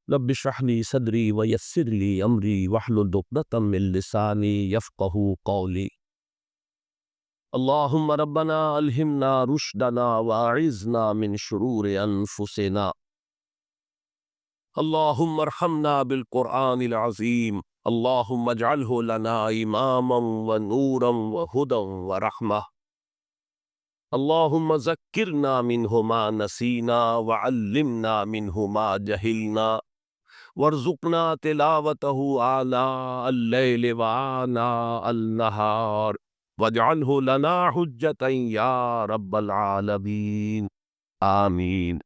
رب اشرح لي صدري ويسر لي امري واحلل عقدة من لساني يفقهوا قولي. اللهم ربنا الهمنا رشدنا واعذنا من شرور انفسنا. اللهم ارحمنا بالقرآن العظيم. اللهم اجعله لنا اماما ونورا وهدى ورحمة. اللهم ذكرنا منه ما نسينا وعلمنا منه ما جهلنا وارزقنا تلاوته آناء الليل وآناء النهار واجعله لنا حجة يا رب العالمين آمین۔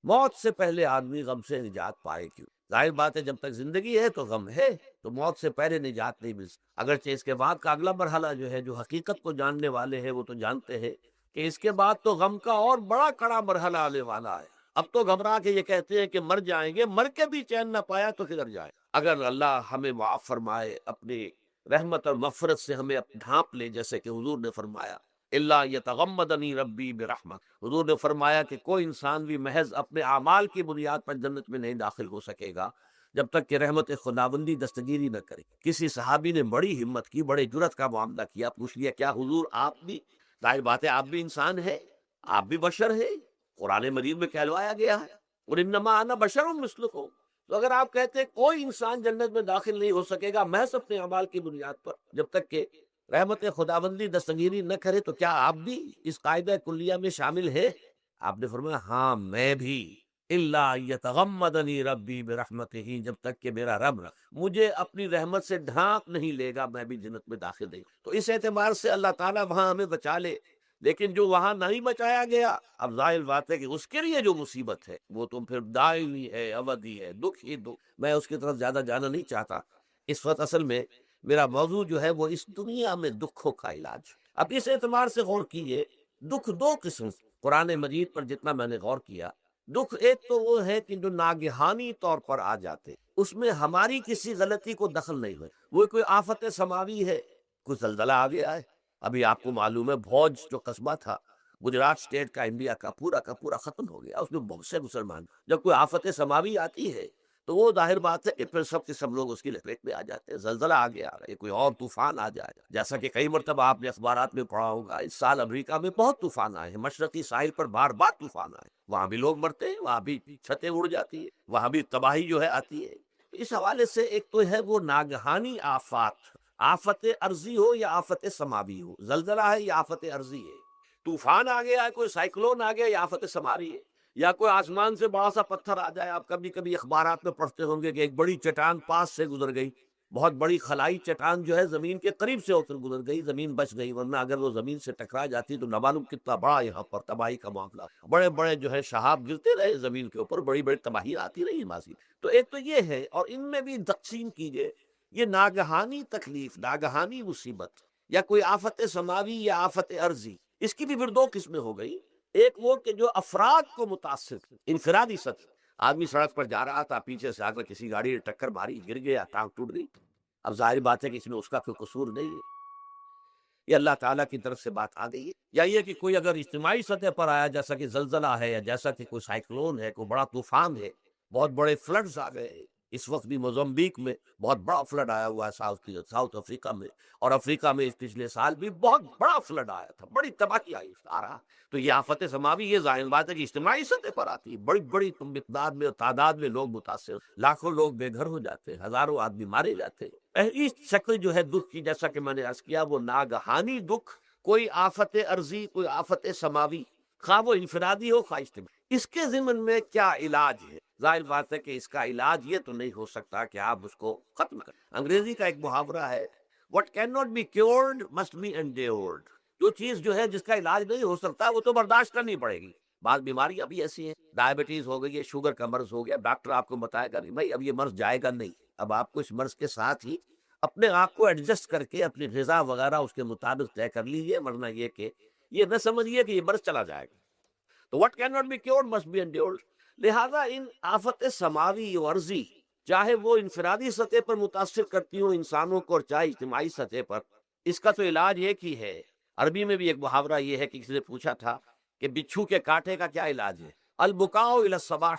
موت سے پہلے آدمی غم سے نجات پائے کیوں؟ ظاہر بات ہے جب تک زندگی ہے تو غم ہے، تو موت سے پہلے نجات نہیں مل سکتی۔ اگرچہ اس کے بعد کا اگلا مرحلہ جو ہے، جو حقیقت کو جاننے والے ہیں وہ تو جانتے ہیں کہ اس کے بعد تو غم کا اور بڑا کڑا مرحلہ آنے والا ہے۔ اب تو گھبرا کے یہ کہتے ہیں کہ مر جائیں گے، مر کے بھی چین نہ پایا تو کدھر جائے؟ اگر اللہ ہمیں معاف فرمائے، اپنی رحمت اور مغفرت سے ہمیں ڈھانپ لے، جیسے کہ حضور نے فرمایا اللہ یتغمدنی ربی برحمت، حضور نے فرمایا کہ کوئی انسان بھی محض اپنے اعمال کی بنیاد پر جنت میں نہیں داخل ہو سکے گا جب تک کہ رحمت خداوندی دستگیری نہ کرے۔ کسی صحابی نے بڑی ہمت کی، بڑے جرت کا معاملہ کیا، پوچھ لیا کیا حضور آپ بھی؟ ظاہر بات ہے آپ بھی انسان ہیں، آپ بھی بشر ہیں، قرآن مجید میں کہلوایا گیا ہے اور انما انا بشر مثلکم۔ تو اگر آپ کہتے ہیں کوئی انسان جنت میں داخل نہیں ہو سکے گا محض اپنے اعمال کی بنیاد پر جب تک کہ رحمت خداوندی دستگیری نہ کرے، تو کیا آپ بھی اس قاعدہ کلیہ میں شامل ہیں؟ آپ نے فرمایا ہاں میں بھی، الا یتغمدنی ربی برحمتہ، جب تک کہ میرا رب مجھے اپنی رحمت سے ڈھانپ نہیں لے گا میں بھی جنت میں داخل نہیں۔ تو اس اعتبار سے اللہ تعالیٰ وہاں ہمیں بچا لے، لیکن جو وہاں نہیں بچایا گیا، اب ظاہر بات ہے کہ اس کے لیے جو مصیبت ہے وہ تو پھر دائمی ہے، ابدی ہے، دکھ ہی دکھ۔ میں اس کی طرف زیادہ جانا نہیں چاہتا اس وقت۔ اصل میں میرا موضوع جو ہے وہ اس دنیا میں دکھوں کا علاج۔ اب اس اعتبار سے غور کیجئے، دکھ دو قسم، قرآن مجید پر جتنا میں نے غور کیا، دکھ ایک تو وہ ہے کہ جو ناگہانی طور پر آ جاتے، اس میں ہماری کسی غلطی کو دخل نہیں ہوئے، وہ کوئی آفت سماوی ہے، کوئی زلزلہ آ گیا ہے۔ ابھی آپ کو معلوم ہے بھوج جو قصبہ تھا گجرات اسٹیٹ کا، انڈیا کا پورا ختم ہو گیا، اس میں بہت سے مسلمان۔ جب کوئی آفت سماوی آتی ہے تو وہ ظاہر بات ہے کہ پھر سب کے سب لوگ اس کی لپیٹ میں آ جاتے ہیں۔ زلزلہ آ گیا ہے، کوئی اور طوفان آ جائے، جیسا کہ کئی مرتبہ آپ نے اخبارات میں پڑھا ہوگا، اس سال امریکہ میں بہت طوفان آئے ہیں، مشرقی ساحل پر بار بار طوفان آئے، وہاں بھی لوگ مرتے ہیں، وہاں بھی چھتیں اڑ جاتی ہیں، وہاں بھی تباہی جو ہے آتی ہے۔ اس حوالے سے ایک تو ہے وہ ناگہانی آفات، آفت ارضی ہو یا آفت سماوی ہو، زلزلہ ہے یا آفت ارضی ہے، طوفان آ گیا ہے، کوئی سائیکلون آ گیا یا آفت سماوی ہے، یا کوئی آسمان سے بڑا سا پتھر آ جائے۔ آپ کبھی کبھی اخبارات میں پڑھتے ہوں گے کہ ایک بڑی چٹان پاس سے گزر گئی، بہت بڑی خلائی چٹان جو ہے زمین کے قریب سے ہو کر گزر گئی، زمین بچ گئی، ورنہ اگر وہ زمین سے ٹکرا جاتی تو نہ معلوم کتنا بڑا یہاں پر تباہی کا معاملہ، بڑے بڑے جو ہے شہاب گرتے رہے زمین کے اوپر، بڑی بڑی تباہی آتی رہی ماضی۔ تو ایک تو یہ ہے، اور ان میں بھی تقسیم کیجئے، یہ ناگہانی تکلیف، ناگہانی مصیبت، یا کوئی آفت سماوی یا آفت ارضی، اس کی بھی پھر دو قسمیں ہو گئی۔ ایک وہ کہ جو افراد کو متاثر، انفرادی سطح، آدمی سڑک پر جا رہا تھا، پیچھے سے آ کر کسی گاڑی نے ٹکر ماری، گر گیا، ٹانگ ٹوٹ گئی۔ اب ظاہر بات ہے کہ اس میں اس کا کوئی قصور نہیں ہے، یہ اللہ تعالیٰ کی طرف سے بات آ گئی ہے۔ یا یہ کہ کوئی اگر اجتماعی سطح پر آیا، جیسا کہ زلزلہ ہے، یا جیسا کہ کوئی سائیکلون ہے، کوئی بڑا طوفان ہے، بہت بڑے فلڈز آ گئے ہیں۔ اس وقت بھی موزمبیق میں بہت بڑا فلڈ آیا ہوا ہے، ساؤتھ افریقہ میں، اور افریقہ میں اس پچھلے سال بھی بہت بڑا فلڈ آیا تھا، بڑی تباہی آ رہا۔ تو یہ آفت سماوی، یہ ظاہر بات ہے کہ اجتماعی سطح پر آتی ہے، بڑی بڑی مقدار میں اور تعداد میں لوگ متاثر، لاکھوں لوگ بے گھر ہو جاتے ہیں، ہزاروں آدمی مارے جاتے ہیں۔ پہلی شکل جو ہے دکھ کی، جیسا کہ میں نے عرض کیا، وہ ناگہانی دکھ، کوئی آفت ارضی، کوئی آفت سماوی، خواہ وہ انفرادی ہو خواہ اجتماعی۔ اس کے ضمن میں کیا علاج ہے؟ ظاہر بات ہے کہ اس کا علاج یہ تو نہیں ہو سکتا کہ آپ اس کو ختم کریں۔ انگریزی کا ایک محاورہ ہے، what cannot be cured must be endured۔ جو چیز جو ہے جس کا علاج نہیں ہو سکتا وہ تو برداشت کرنی پڑے گی۔ بعض بیماریاں بھی ایسی ہیں، ڈائبٹیز ہو گئی ہے، شوگر کا مرض ہو گیا، ڈاکٹر آپ کو بتائے گا نہیں بھائی اب یہ مرض جائے گا نہیں، اب آپ کو اس مرض کے ساتھ ہی اپنے آپ کو ایڈجسٹ کر کے اپنی غذا وغیرہ اس کے مطابق طے کر لیجیے، ورنہ یہ کہ یہ نہ سمجھیے کہ یہ مرض چلا جائے گا۔ تو what cannot be cured must be endured۔ لہذا ان آفت سماوی و عرضی، چاہے وہ انفرادی سطح پر متاثر کرتی ہوں انسانوں کو اور چاہے اجتماعی سطح پر، اس کا تو علاج ایک ہی ہے۔ عربی میں بھی ایک محاورہ یہ ہے کہ کسی نے پوچھا تھا کہ بچھو کے کاٹے کا کیا علاج ہے؟ البکاء الی الصباح،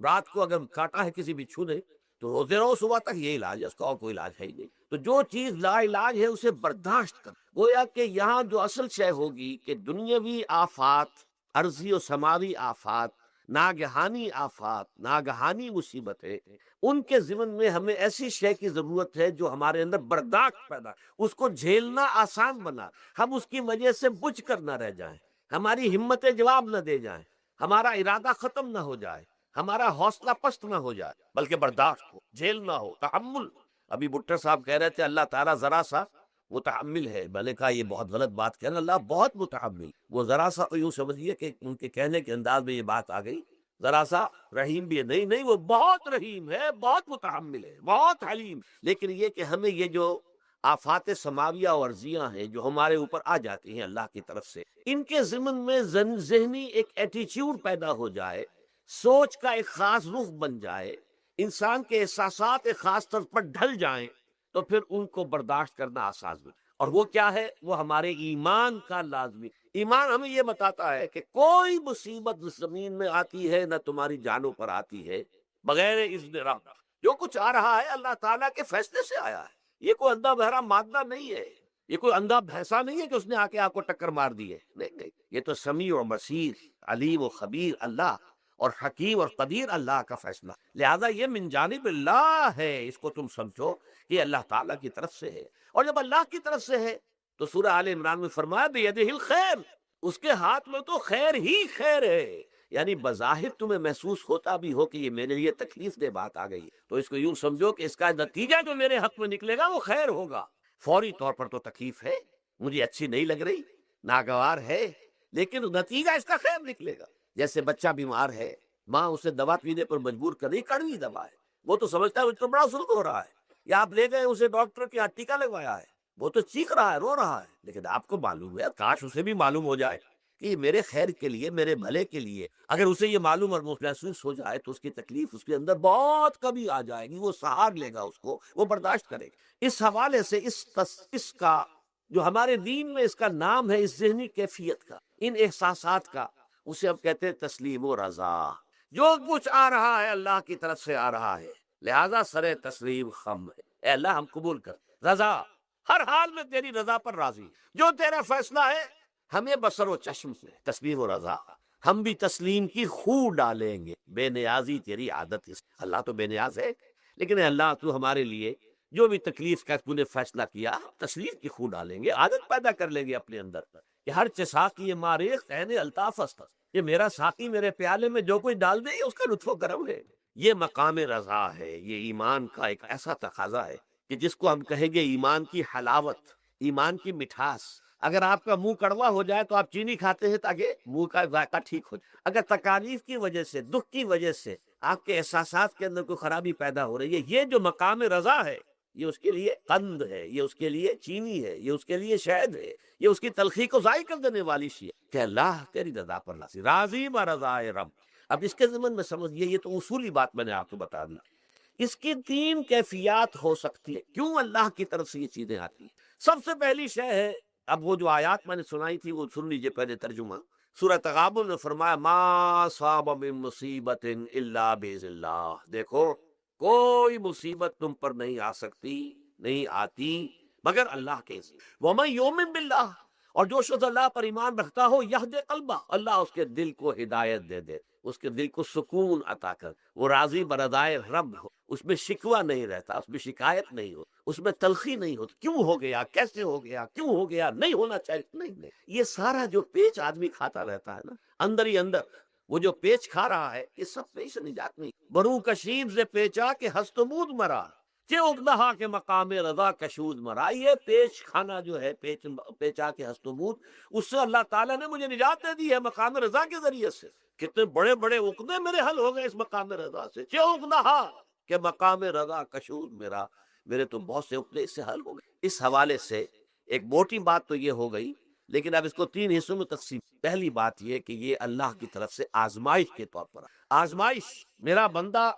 رات کو اگر کاٹا ہے کسی بچھو نے تو روزے رہو صبح تک، یہ علاج ہے اس کا، اور کوئی علاج ہے ہی نہیں۔ تو جو چیز لا علاج ہے اسے برداشت کر، گویا کہ یہاں جو اصل شے ہوگی کہ دنیاوی آفات، عرضی و سماوی آفات، ناگہانی آفات، ناگہانی مصیبتیں، ان کے ضمن میں ہمیں ایسی شے کی ضرورت ہے جو ہمارے اندر برداشت پیدا، اس کو جھیلنا آسان بنا، ہم اس کی وجہ سے بجھ کر نہ رہ جائیں، ہماری ہمتیں جواب نہ دے جائیں، ہمارا ارادہ ختم نہ ہو جائے، ہمارا حوصلہ پست نہ ہو جائے، بلکہ برداشت ہو، جھیلنا ہو، تحمل۔ ابھی بٹر صاحب کہہ رہے تھے اللہ تعالیٰ ذرا سا متحمل ہے، میں نے کہا یہ بہت غلط بات کہنا، اللہ بہت متحمل، وہ ذرا سا تو یوں سمجھیے کہ ان کے کہنے کے انداز میں یہ بات آ گئی، ذرا سا رحیم بھی ہے، نہیں نہیں وہ بہت رحیم ہے، بہت متحمل ہے، بہت حلیم۔ لیکن یہ کہ ہمیں یہ جو آفات سماویہ اور ارضیہ ہیں جو ہمارے اوپر آ جاتی ہیں اللہ کی طرف سے، ان کے ضمن میں ذہنی ایک ایٹیچیوڈ پیدا ہو جائے، سوچ کا ایک خاص رخ بن جائے، انسان کے احساسات ایک خاص طرز پر ڈھل جائیں، تو پھر ان کو برداشت کرنا آسان ہے۔ اور وہ کیا ہے؟ وہ ہمارے ایمان کا لازمی، ایمان ہمیں یہ بتاتا ہے کہ کوئی مصیبت اس زمین میں آتی ہے نہ تمہاری جانوں پر آتی ہے بغیر اذن رب، جو کچھ آ رہا ہے اللہ تعالیٰ کے فیصلے سے آیا ہے، یہ کوئی اندھا بہرا مادہ نہیں ہے، یہ کوئی اندھا بھینسا نہیں ہے کہ اس نے آ کے آپ کو ٹکر مار دی ہے، نہیں نہیں، یہ تو سمیع و بصیر، علیم و خبیر اللہ اور حکیم اور قدیر اللہ کا فیصلہ، لہذا یہ من جانب اللہ ہے، اس کو تم سمجھو کہ اللہ تعالیٰ کی طرف سے ہے۔ اور جب اللہ کی طرف سے ہے تو سورہ آل عمران میں فرمایا بیدہ الخیر، اس کے ہاتھ میں تو خیر ہی خیر ہے، یعنی بظاہر تمہیں محسوس ہوتا بھی ہو کہ یہ میرے لیے تکلیف دہ بات آ گئی، تو اس کو یوں سمجھو کہ اس کا نتیجہ جو میرے حق میں نکلے گا وہ خیر ہوگا۔ فوری طور پر تو تکلیف ہے، مجھے اچھی نہیں لگ رہی، ناگوار ہے، لیکن نتیجہ اس کا خیر نکلے گا۔ جیسے بچہ بیمار ہے، ماں اسے دوا پینے پر مجبور کر رہی، کڑوی دوا ہے، وہ تو سمجھتا ہے مجھ کو بڑا ظلم ہو رہا ہے، یا آپ لے گئے اسے ڈاکٹر کے یہاں ٹیکا لگوایا ہے، وہ تو چیخ رہا ہے، رو رہا ہے، لیکن آپ کو معلوم ہے، کاش اسے بھی معلوم ہو جائے کہ یہ میرے خیر کے لیے، میرے بھلے کے لیے، اگر اسے یہ معلوم اور محسوس ہو جائے تو اس کی تکلیف اس کے اندر بہت کمی آ جائے گی، وہ سہار لے گا، اس کو وہ برداشت کرے گا۔ اس حوالے سے اس کا جو ہمارے دین میں اس کا نام ہے، اس ذہنی کیفیت کا، ان احساسات کا، اسے ہم کہتے ہیں تسلیم و رضا۔ جو کچھ آ رہا ہے اللہ کی طرف سے آ رہا ہے، لہذا سر تسلیم خم ہے، اے اللہ ہم قبول کر، رضا، ہر حال میں تیری رضا پر راضی، جو تیرا فیصلہ ہے ہمیں بصر و چشم سے تسلیم و رضا، ہم بھی تسلیم کی خو ڈالیں گے، بے نیازی تیری عادت ہے، اللہ تو بے نیاز ہے، لیکن اے اللہ تو ہمارے لیے جو بھی تکلیف کا تو نے فیصلہ کیا، تسلیم کی خو ڈالیں گے، عادت پیدا کر لیں گے اپنے اندر کہ ہر چساقی یہ ماریخ عین الطاف است، یہ میرا ساقی میرے پیالے میں جو کوئی ڈال دے یہ اس کا لطف و کرم ہے۔ یہ مقام رضا ہے، یہ ایمان کا ایک ایسا تقاضا ہے کہ جس کو ہم کہیں گے ایمان کی حلاوت، ایمان کی مٹھاس۔ اگر آپ کا منہ کڑوا ہو جائے تو آپ چینی کھاتے ہیں تاکہ منہ کا ذائقہ ٹھیک ہو جائے، اگر تکالیف کی وجہ سے، دکھ کی وجہ سے آپ کے احساسات کے اندر کوئی خرابی پیدا ہو رہی ہے، یہ جو مقام رضا ہے یہ اس کے لیے قند ہے، یہ اس کے لیے چینی ہے، یہ اس کے لیے شہد ہے، یہ اس کی تلخی کو ضائع کر دینے والی شیء ہے کہ اللہ تیری رضا پر راضی، راضی برضائے رب۔ اب اس کے ضمن میں سمجھیے، یہ تو اصولی بات میں نے آپ کو بتا دی، اس کی تین کیفیات ہو سکتی ہے، کیوں اللہ کی طرف سے یہ چیزیں آتی ہیں۔ سب سے پہلی شے ہے، اب وہ جو آیات میں نے سنائی تھی وہ سن لیجئے پہلے ترجمہ۔ سورہ تغابن میں فرمایا ما صاب من مصیبت الا باذن اللہ، دیکھو کوئی مصیبت تم پر نہیں آ سکتی، نہیں آتی مگر اللہ کے اذن۔ ومن یؤمن باللہ، اور جو شخص اللہ پر ایمان رکھتا ہو، یہد قلبہ، اللہ اس کے دل کو ہدایت دے دے، اس کے دل کو سکون عطا کر، وہ راضی برضائے رب ہو، اس میں شکوہ نہیں رہتا، اس میں شکایت نہیں ہو، اس میں تلخی نہیں ہوتی، کیوں ہو گیا، کیسے ہو گیا، کیوں ہو گیا، نہیں ہونا چاہیے، نہیں۔ یہ سارا جو پیچ آدمی کھاتا رہتا ہے نا اندر ہی اندر، وہ جو پیچ کھا رہا ہے، اس سب پیچ سے نجات نہیں۔ برو کشید سے پیچا کہ ہست مود مرا، چے اگدہا کے مقام رضا کشود مرا۔ یہ پیچ کھانا جو ہے، پیچا کے ہست مود، اس سے اللہ تعالیٰ نے مجھے نجات دے دی ہے مقام رضا کے ذریعے سے۔ کتنے بڑے بڑے عقدے میرے حل ہو گئے اس مقام رضا سے، چے اگدہا کہ مقام رضا کشود میرا، میرے تو بہت سے عقدے اس سے حل ہو گئے۔ اس حوالے سے ایک موٹی بات تو یہ ہو گئی، لیکن اب اس کو تین حصوں میں تقسیم۔ پہلی بات یہ کہ یہ اللہ کی طرف سے آزمائش کے طور پر، آزمائش، میرا بندہ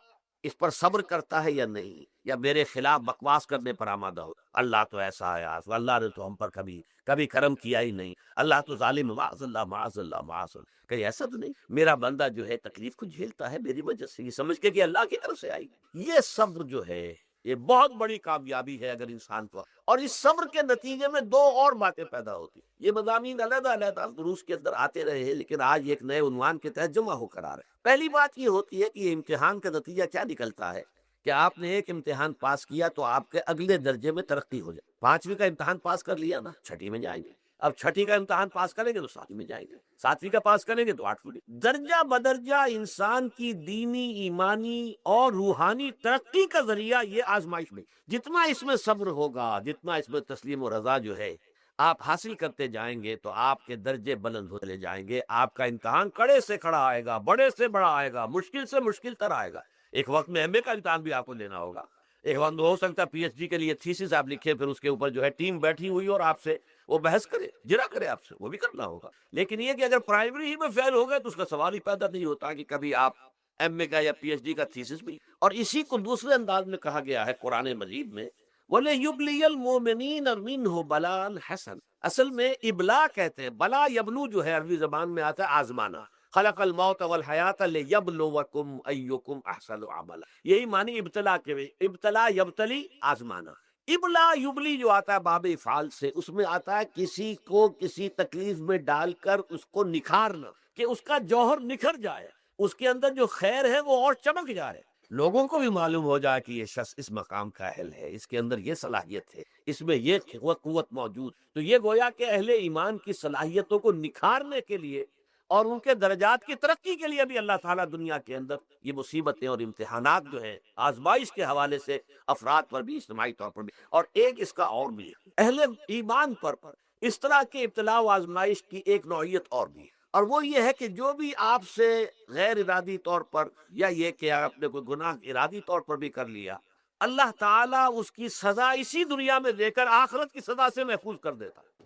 اس پر صبر کرتا ہے یا نہیں، یا میرے خلاف بکواس کرنے پر آمادہ ہو، اللہ تو ایسا ہے، اللہ نے تو ہم پر کبھی کبھی کرم کیا ہی نہیں، اللہ تو ظالم ہے، معاذ اللہ معاذ اللہ معاذ اللہ، کہیں ایسا تو نہیں، میرا بندہ جو ہے تکلیف کو جھیلتا ہے میری وجہ سے، یہ سمجھ کے کہ اللہ کی طرف سے آئی۔ یہ صبر جو ہے یہ بہت بڑی کامیابی ہے اگر انسان کو، اور اس صبر کے نتیجے میں دو اور باتیں پیدا ہوتی، یہ مضامین علیحدہ علیحدہ دروس کے اندر آتے رہے ہیں، لیکن آج ایک نئے عنوان کے تحت جمع ہو کر آ رہے ہیں۔ پہلی بات یہ ہوتی ہے کہ یہ امتحان کا نتیجہ کیا نکلتا ہے کہ آپ نے ایک امتحان پاس کیا تو آپ کے اگلے درجے میں ترقی ہو جائے، 5ویں کا امتحان پاس کر لیا نا، 6ٹھی میں جائیں گے، اب 6ٹھی کا امتحان پاس کریں گے تو 7ویں میں جائیں گے، 7ویں کا پاس کریں گے تو 8ویں، درجہ بدرجہ انسان کی دینی ایمانی اور روحانی ترقی کا ذریعہ یہ آزمائش میں، جتنا اس میں صبر ہوگا، جتنا اس میں تسلیم و رضا جو ہے آپ حاصل کرتے جائیں گے تو آپ کے درجے بلند ہوتے جائیں گے، آپ کا امتحان کڑے سے کھڑا آئے گا، بڑے سے بڑا آئے گا، مشکل سے مشکل تر آئے گا۔ ایک وقت میں ایم اے کا امتحان بھی آپ کو لینا ہوگا، ایک وقت میں ہو سکتا ہے پی ایچ ڈی کے لیے تھیسس آپ لکھیں، پھر اس کے اوپر جو ہے ٹیم بیٹھی ہوئی اور آپ سے وہ بحث کرے، جرا کرے آپ سے، وہ بھی کرنا ہوگا۔ لیکن یہ کہ اگر پرائمری ہی میں فیل ہو گئے تو اس کا سوال ہی پیدا نہیں ہوتا کہ کبھی آپ ایم اے کا یا پی ایچ ڈی کا تھیسس بھی، اور اسی کو دوسرے انداز میں کہا گیا ہے قرآن مجید میں، وَلِيُبْلِيَ الْمُؤْمِنِينَ مِنْهُ بَلَاءً حَسَنًا، اصل میں ابلا کہتے ہیں، بلا یبلو جو ہے عربی زبان میں آتا ہے آزمانا، خلق الموت والحیات لیبلوکم ایکم احسن عملا، یہی معنی ابتلا کے، ابتلا یبتلی آزمانا، ابلا یبلی جو آتا ہے باب افعال سے، اس میں آتا ہے کسی کو کسی تکلیف میں ڈال کر اس کو نکھارنا، کہ اس کا جوہر نکھر جائے، اس کے اندر جو خیر ہے وہ اور چمک جائے، لوگوں کو بھی معلوم ہو جائے کہ یہ شخص اس مقام کا اہل ہے، اس کے اندر یہ صلاحیت ہے، اس میں یہ قوت موجود، تو یہ گویا کہ اہل ایمان کی صلاحیتوں کو نکھارنے کے لیے اور ان کے درجات کی ترقی کے لیے بھی اللہ تعالیٰ دنیا کے اندر یہ مصیبتیں اور امتحانات جو ہیں آزمائش کے حوالے سے افراد پر بھی، اجتماعی طور پر بھی، اور ایک اس کا اور بھی ہے، اہل ایمان پر اس طرح کے ابتلاء و آزمائش کی ایک نوعیت اور بھی ہے، اور وہ یہ ہے کہ جو بھی آپ سے غیر ارادی طور پر، یا یہ کہ آپ نے کوئی گناہ ارادی طور پر بھی کر لیا، اللہ تعالیٰ اس کی سزا اسی دنیا میں دے کر آخرت کی سزا سے محفوظ کر دیتا ہے۔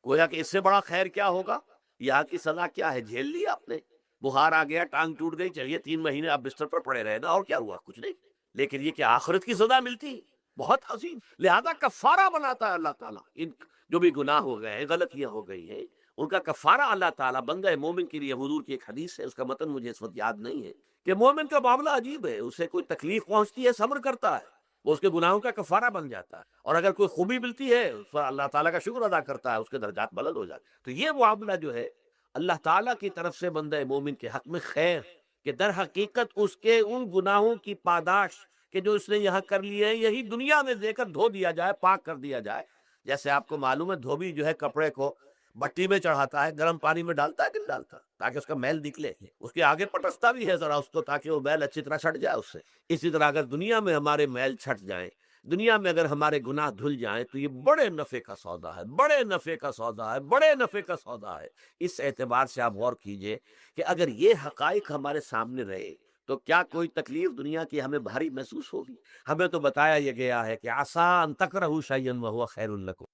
گویا کہ اس سے بڑا خیر کیا ہوگا؟ یہاں کی سزا کیا ہے؟ جھیل لی آپ نے، بخار آ گیا، ٹانگ ٹوٹ گئی، چلیے 3 مہینے آپ بستر پر پڑے رہے نا، اور کیا ہوا؟ کچھ نہیں، لیکن یہ کہ آخرت کی سزا ملتی، بہت عظیم، لہذا کفارہ بناتا ہے اللہ تعالیٰ، ان جو بھی گناہ ہو گئے ہیں، غلطیاں ہو گئی ہیں، ان کا کفارہ اللہ تعالیٰ بندہ مومن کے لیے، حضور کی ایک حدیث ہے، اس کا متن مجھے اس وقت یاد نہیں ہے، کہ مومن کا معاملہ عجیب ہے، اسے کوئی تکلیف پہنچتی ہے صبر کرتا ہے، وہ اس کے گناہوں کا کفارہ بن جاتا ہے، اور اگر کوئی خوبی ملتی ہے اس پر اللہ تعالیٰ کا شکر ادا کرتا ہے، اس کے درجات بلند ہو جاتے ہیں۔ تو یہ معاملہ جو ہے اللہ تعالیٰ کی طرف سے بندہ مومن کے حق میں خیر، کہ در حقیقت اس کے ان گناہوں کی پاداش کہ جو اس نے یہاں کر لیے ہیں، یہی دنیا میں دے کر دھو دیا جائے، پاک کر دیا جائے۔ جیسے آپ کو معلوم ہے دھوبی جو ہے کپڑے کو بٹی میں چڑھاتا ہے، گرم پانی میں ڈالتا ہے کہ نہیں ڈالتا، تاکہ اس کا میل نکلے، اس کے آگے پٹستا بھی ہے ذرا اس کو، تاکہ وہ میل اچھی طرح چھٹ جائے اس سے۔ اسی طرح اگر دنیا میں ہمارے میل چھٹ جائیں، دنیا میں اگر ہمارے گناہ دھل جائیں، تو یہ بڑے نفع کا سودا ہے، بڑے نفع کا سودا ہے، بڑے نفع کا سودا ہے۔ اس اعتبار سے آپ غور کیجئے کہ اگر یہ حقائق ہمارے سامنے رہے تو کیا کوئی تکلیف دنیا کی ہمیں بھاری محسوس ہوگی؟ ہمیں تو بتایا یہ گیا ہے کہ عسیٰ ان تکرہوا شیئا وہو خیر لکم،